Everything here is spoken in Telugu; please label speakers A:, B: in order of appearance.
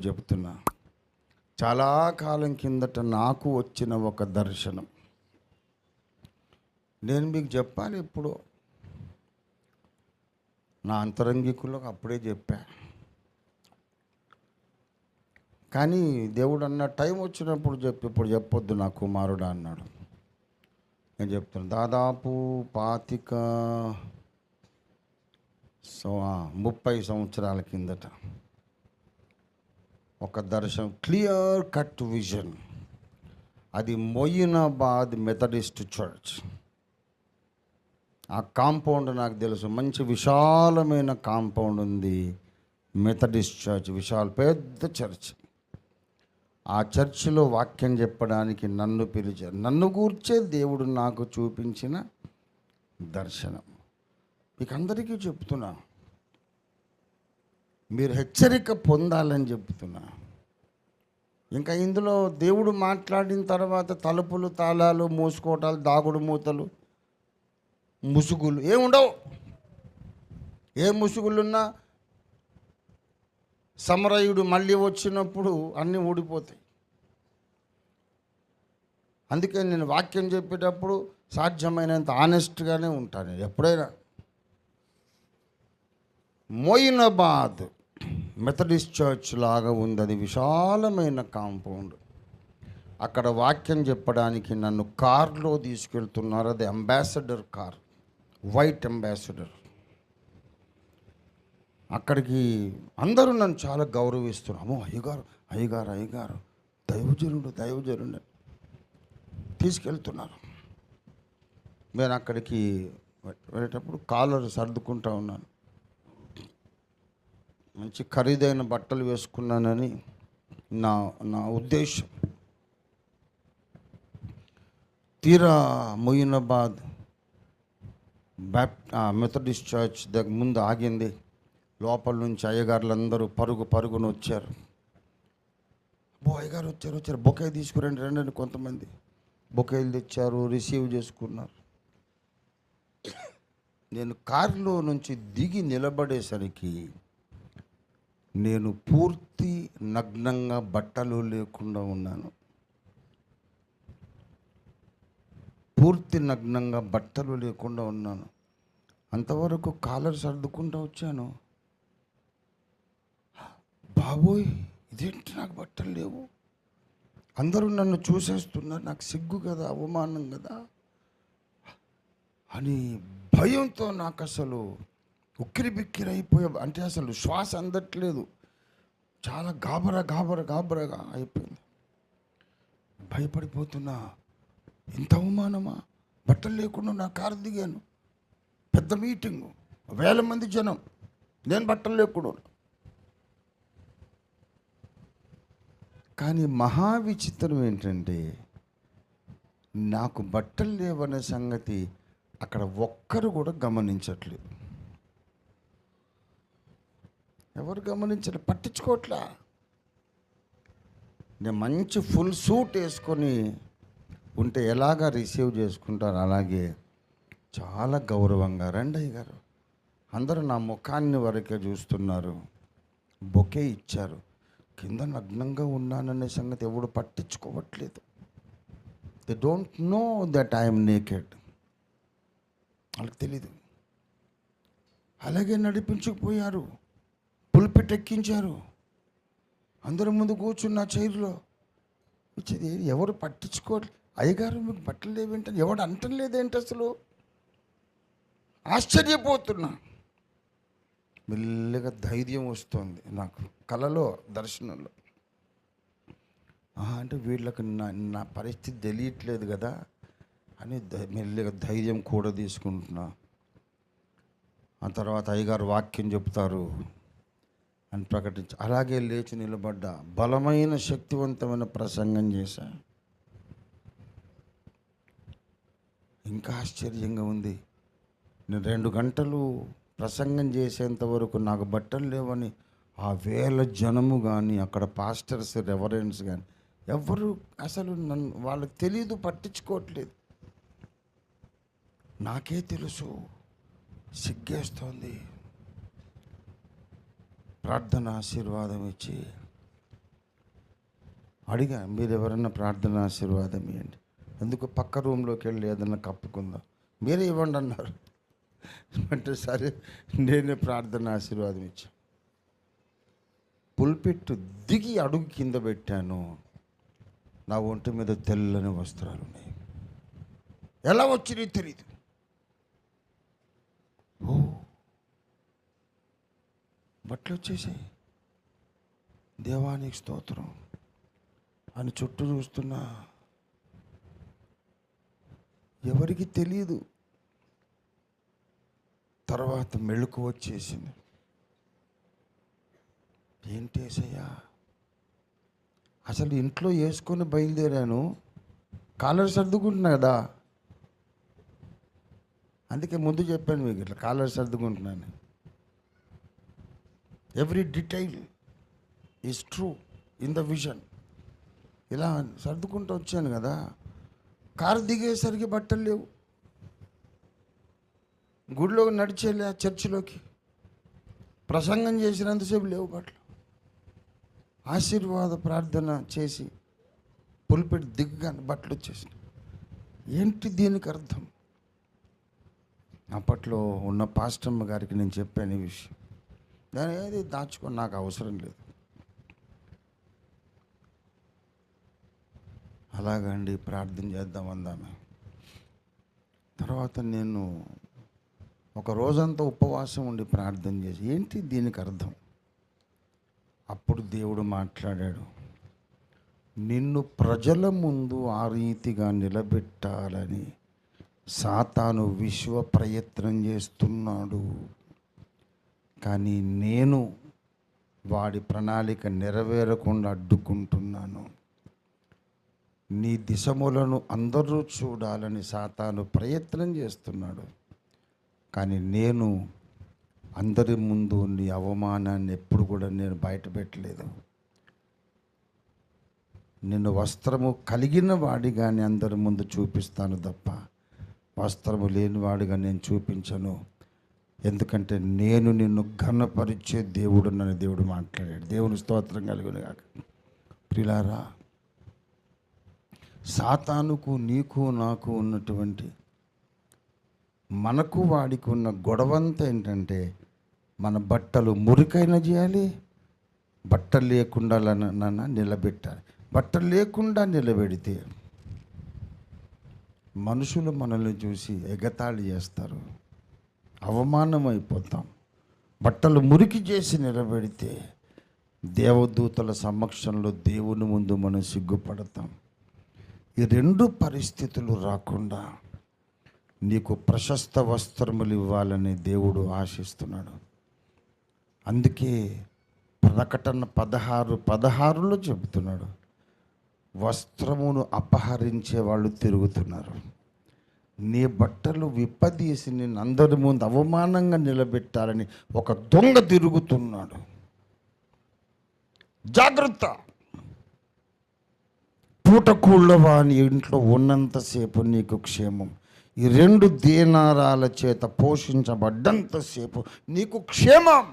A: చెప్తున్నా. చాలా కాలం కిందట నాకు వచ్చిన ఒక దర్శనం నేను మీకు చెప్పాలి. ఇప్పుడు నా అంతరంగికులకు అప్పుడే చెప్పా. కానీ దేవుడు అన్న టైం వచ్చినప్పుడు ఇప్పుడు చెప్పొద్దు నా కుమారుడా అన్నాడు. నేను చెప్తాను. దాదాపు 30 సంవత్సరాల కిందట ఒక దర్శనం, క్లియర్ కట్ విజన్. అది మొయినాబాద్ మెథడిస్ట్ చర్చ్. ఆ కాంపౌండ్ నాకు తెలుసు, మంచి విశాలమైన కాంపౌండ్ ఉంది. మెథడిస్ట్ చర్చ్, పెద్ద చర్చ్. ఆ చర్చిలో వాక్యం చెప్పడానికి నన్ను పిలిచారు. నన్ను గూర్చే దేవుడు నాకు చూపించిన దర్శనం మీకు అందరికీ చెప్తున్నా. మీరు హెచ్చరిక పొందాలని చెప్తున్నా. ఇంకా ఇందులో దేవుడు మాట్లాడిన తర్వాత తలుపులు తాళాలు మూసుకోవటాలు, దాగుడు మూతలు, ముసుగులు ఏముండవు. ఏ ముసుగులున్నా సమరయుడు మళ్ళీ వచ్చినప్పుడు అన్నీ ఊడిపోతాయి. అందుకే నేను వాక్యం చెప్పేటప్పుడు సాధ్యమైనంత ఆనెస్ట్గానే ఉంటాను ఎప్పుడైనా. మొయినాబాద్ మెథడిస్ట్ చర్చ్ లాగా ఉంది. అది విశాలమైన కాంపౌండ్. అక్కడ వాక్యం చెప్పడానికి నన్ను కార్లో తీసుకెళ్తున్నారు. అది అంబాసిడర్ కార్, వైట్ అంబాసిడర్. అక్కడికి అందరూ నన్ను చాలా గౌరవిస్తున్నారు. అయ్యగారు దైవజనుడు తీసుకెళ్తున్నారు. నేను అక్కడికి వెళ్ళేటప్పుడు కాలర్ సర్దుకుంటా ఉన్నాను. మంచి ఖరీదైన బట్టలు వేసుకున్నానని నా ఉద్దేశం. తీరా మొయినాబాద్ మెథడిస్ట్ చర్చ్ దగ్గర ముందు ఆగింది. లోపల నుంచి అయ్యగారులందరూ పరుగున వచ్చారు. అయ్యగారు వచ్చారు, బొకే తీసుకురండి రండి. కొంతమంది బొకేలు తెచ్చారు, రిసీవ్ చేసుకున్నారు. నేను కారులో నుంచి దిగి నిలబడేసరికి నేను పూర్తి నగ్నంగా బట్టలు లేకుండా ఉన్నాను. అంతవరకు కాలర్ సర్దుకుంటూ వచ్చాను. బాబోయ్, ఇదేంటి నాకు బట్టలు లేవు, అందరూ నన్ను చూసేస్తున్నారు, నాకు సిగ్గు కదా, అవమానం కదా అని భయంతో నాకు అసలు ఉక్కిరి బిక్కిరి అయిపోయా. అంటే అసలు శ్వాస అందట్లేదు. చాలా గాబరగా అయిపోయింది. భయపడిపోతున్నా. ఇంత అవమానమా, బట్టలు లేకుండా నా కారు దిగాను. పెద్ద మీటింగు, 1000 మంది జనం, నేను బట్టలు లేకుండా. కానీ మహా విచిత్రం ఏంటంటే, నాకు బట్టలు లేవనే సంగతి అక్కడ ఒక్కరు కూడా గమనించట్లేదు. ఎవరు గమనించలేదు, పట్టించుకోవట్లా. నేను మంచి ఫుల్ సూట్ వేసుకొని ఉంటే ఎలాగా రిసీవ్ చేసుకుంటారు, అలాగే చాలా గౌరవంగా రండి అయ్యగారు. అందరూ నా ముఖాన్ని వరకే చూస్తున్నారు. బొకే ఇచ్చారు. కింద నగ్నంగా ఉన్నాననే సంగతి ఎవడు పట్టించుకోవట్లేదు. They don't know that I'm naked. వాళ్ళకి తెలీదు. అలాగే నడిపించుకుపోయారు, పుల్పిట్ ఎక్కించారు, అందరి ముందు కూర్చున్న చైర్లో వచ్చేది. ఎవరు పట్టించుకోవట్లేదు. అయ్యగారు మీకు బట్టలు లేవేంటని ఎవడు అంటం లేదేంటి అసలు. ఆశ్చర్యపోతున్నా. మెల్లగా ధైర్యం వస్తుంది నాకు కలలో, దర్శనంలో. అంటే వీళ్ళకి నా పరిస్థితి తెలియట్లేదు కదా అని మెల్లగా ధైర్యం కూడా తీసుకుంటున్నా. ఆ తర్వాత అయ్యగారు వాక్యం చెప్తారు అని ప్రకటించి అలాగే లేచి నిలబడ్డా. బలమైన శక్తివంతమైన ప్రసంగం చేశా. ఇంకా ఆశ్చర్యంగా ఉంది. నేను 2 గంటలు ప్రసంగం చేసేంత వరకు నాకు బట్టలు లేవని ఆ 1000 జనము కానీ, అక్కడ పాస్టర్స్, రెవరెండ్స్ కానీ ఎవరు అసలు నన్ను, వాళ్ళకి తెలీదు, పట్టించుకోవట్లేదు. నాకే తెలుసు, సిగ్గేస్తోంది. ప్రార్థన ఆశీర్వాదం ఇచ్చి అడిగా, మీరు ఎవరైనా ప్రార్థన ఆశీర్వాదం ఇవ్వండి. ఎందుకు పక్క రూమ్లోకి వెళ్ళి ఏదైనా కప్పుకుందాం, మీరే ఇవ్వండి అన్నారు. అంటే సరే నేనే ప్రార్థన ఆశీర్వాదం ఇచ్చాను. పుల్పిట్టు దిగి అడుగు కింద పెట్టాను. నా ఒంటి మీద తెల్లని వస్త్రాలు ఉన్నాయి. ఎలా వచ్చినాయి తెలియదు. ఓ, బట్టలు వచ్చేసాయి. దేవానికి స్తోత్రం అని చుట్టూ చూస్తున్నా, ఎవరికి తెలియదు. తర్వాత మెళుకు వచ్చేసింది. ఏంటి యేసయ్యా, అసలు ఇంట్లో వేసుకొని బయలుదేరాను, కాలర్ సర్దుకుంటున్నా కదా. అందుకే ముందు చెప్పాను మీకు, ఇట్లా కాలర్ సర్దుకుంటున్నాను. Every detail is true in the vision. ఇలా సర్దుకుంటూ వచ్చాను కదా. కారు దిగేసరికి బట్టలు లేవు. గుడిలో నడిచేలే చర్చిలోకి, ప్రసంగం చేసినంతసేపు లేవు బట్టలు. ఆశీర్వాద ప్రార్థన చేసి పులిపెట్టి దిగ్గానే బట్టలు వచ్చేసినాయి. ఏంటి దీనికి అర్థం? అప్పట్లో ఉన్న పాస్టమ్మ గారికి నేను చెప్పాను ఈ విషయం. దాని ఏది దాచుకొని నాకు అవసరం లేదు. అలాగండి, ప్రార్థన చేద్దాం అందామే. తర్వాత నేను ఒక రోజంతా ఉపవాసం ఉండి ప్రార్థన చేసి, ఏంటి దీనికి అర్థం? అప్పుడు దేవుడు మాట్లాడాడు, నిన్ను ప్రజల ముందు ఆ రీతిగా నిలబెట్టాలని సాతాను విశ్వ ప్రయత్నం చేస్తున్నాడు. కానీ నేను వాడి ప్రణాళిక నెరవేరకుండా అడ్డుకుంటున్నాను. నీ దిశములను అందరూ చూడాలని సాతాను ప్రయత్నం చేస్తున్నాడు. కానీ నేను అందరి ముందు నీ అవమానాన్ని ఎప్పుడు కూడా నేను బయట పెట్టలేదు. నిన్ను వస్త్రము కలిగిన వాడిగానే అందరి ముందు చూపిస్తాను తప్ప వస్త్రము లేనివాడిగా నేను చూపించను. ఎందుకంటే నేను నిన్ను ఘనపరిచే దేవుడు నన్ను దేవుడు మాట్లాడాడు. దేవుని స్తోత్రం కలుగును గాక. ప్రియులారా, సాతానుకు నీకు నాకు ఉన్నటువంటి, మనకు వాడికి ఉన్న గొడవంతా ఏంటంటే, మన బట్టలు మురికైన చేయాలి, బట్టలు లేకుండా నిలబెట్టాలి. బట్టలు లేకుండా నిలబెడితే మనుషులు మనల్ని చూసి ఎగతాళి చేస్తారు, అవమానం అయిపోతాం. బట్టలు మురికి చేసి నిలబెడితే దేవదూతల సమక్షంలో దేవుని ముందు మనం సిగ్గుపడతాం. ఈ రెండు పరిస్థితులు రాకుండా నీకు ప్రశస్త వస్త్రములు ఇవ్వాలని దేవుడు ఆశిస్తున్నాడు. అందుకే ప్రకటన 16:16 చెబుతున్నాడు, వస్త్రమును అపహరించే వాళ్ళు తిరుగుతున్నారు. నీ బట్టలు విప్పదీసి నిన్ను అందరి ముందు అవమానంగా నిలబెట్టాలని ఒక దొంగ తిరుగుతున్నాడు. జాగ్రత్త. పూటకూళ్ళ వాని ఇంట్లో ఉన్నంతసేపు నీకు క్షేమం. ఈ 2 దీనారాల చేత పోషించబడ్డంతసేపు నీకు క్షేమం.